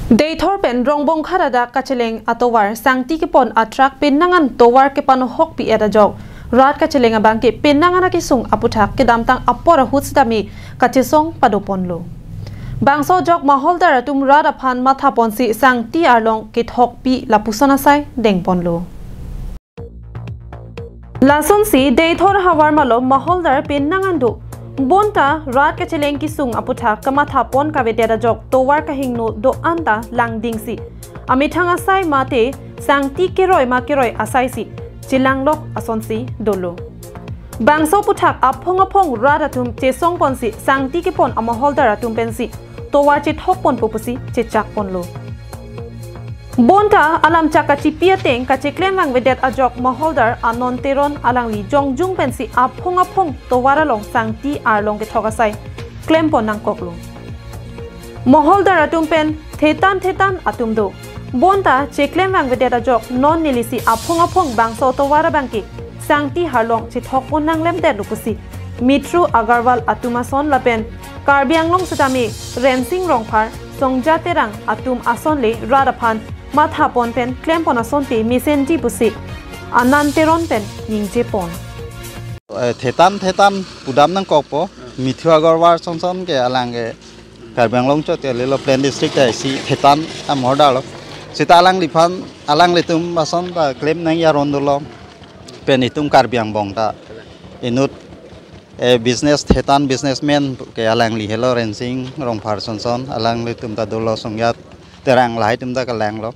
Daythor pen rongbong kharada kacheleng atowar sangti ke pon atrak pinnangan towar ke pano hok pi eta jok rat kacheleng abang ke pinnangan ke sung aputhak ke damtang apora hutsdami kachesong padoponlo bangso jok maholdar tum rat aphan matha ponsi sangti arlong ke thok pi lapusana sai dengponlo lason si Daythor hawar malo maholdar pinnangan do Bonta rat kacheleng ki sung aputha kamatha pon ka vedera jok towar ka hingno do anta langding si amithanga sai mate sangti keroi ma keroi asai si chilanglok asonsi dolo bangso puthak aphong aphong rat atum chesong pon si sangti ke pon amaholdar atum pensi towar che thok pon popusi che chak pon lo Bonta alam chakachi piateng kacheklem wang vedet ajok maholdar anon teron alang li jongjung pensi aphong aphong towara long sangti arlong ke thogasai klem pon nang koklo maholdar atum pen thetan atum do Bonta cheklem wang vedet ajok non nilisi aphong aphong bangso towara bangki sangti harlong che thok pon nang lem de lupusi Mitru Agarwal atumason lapen Karbianglong sutami rensing rongphar songja terang atum ason le radaphan Matha pon pen klem pon ason te misenji pusi ananteron pen ningje pon thetan pudam nang kokpo Mitru Agarwal sonson ke alang ke Karbianglong cho te lelo plan district ai si thetan amorda lo sita alang liphan alang litum ason ta klem nang yaron dolo pen itum Karbiangbong ta inut business thetan businessman ke alang li hello rensing rongphar sonson alang litum ta dolo songyat terang lai tum ta kalang lo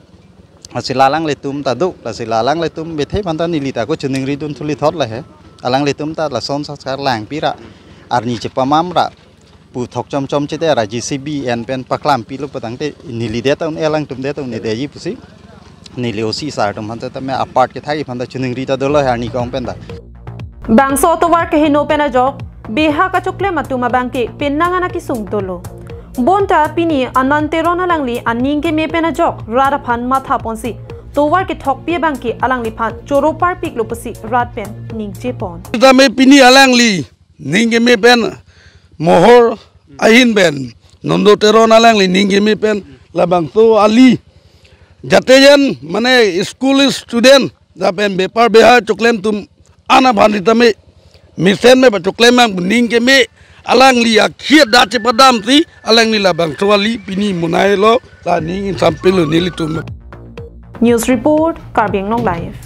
asilalang litum ta du asilalang litum bethe panta nilita ko chuning ridun thuli thot la he alang litum ta la son sakar lang pira arni che pamam ra pu thok chom che te ra GCB en pen paklam pi lu patang te nilide ta elang tum de ta ne de ji pusi niliosi sar tum hanta ta me apart ke thai panta chuning rita dolo harni kong pen da bangso towar ke hino pena jok beha ka chukle matuma bangke pinnangana ki sung dolo Bonta pini ananteron alangli aninge me pena jok rara phan matha ponsi towar ke thok pie bangki alangli phan choro par pik lopusi rat pen ningje pon ta me pini alangli ninge me pen mohor ahin ben nondo teron alangli ninge me pen labang to ali jatejen mane school student da pen bepar beha choklem tum ana bhandita me misen me choklem mang ninge me alang li akhiat da cepadam si alang ni labang swali pini munai lo ta ni sampil ni litum News report Karbianglong live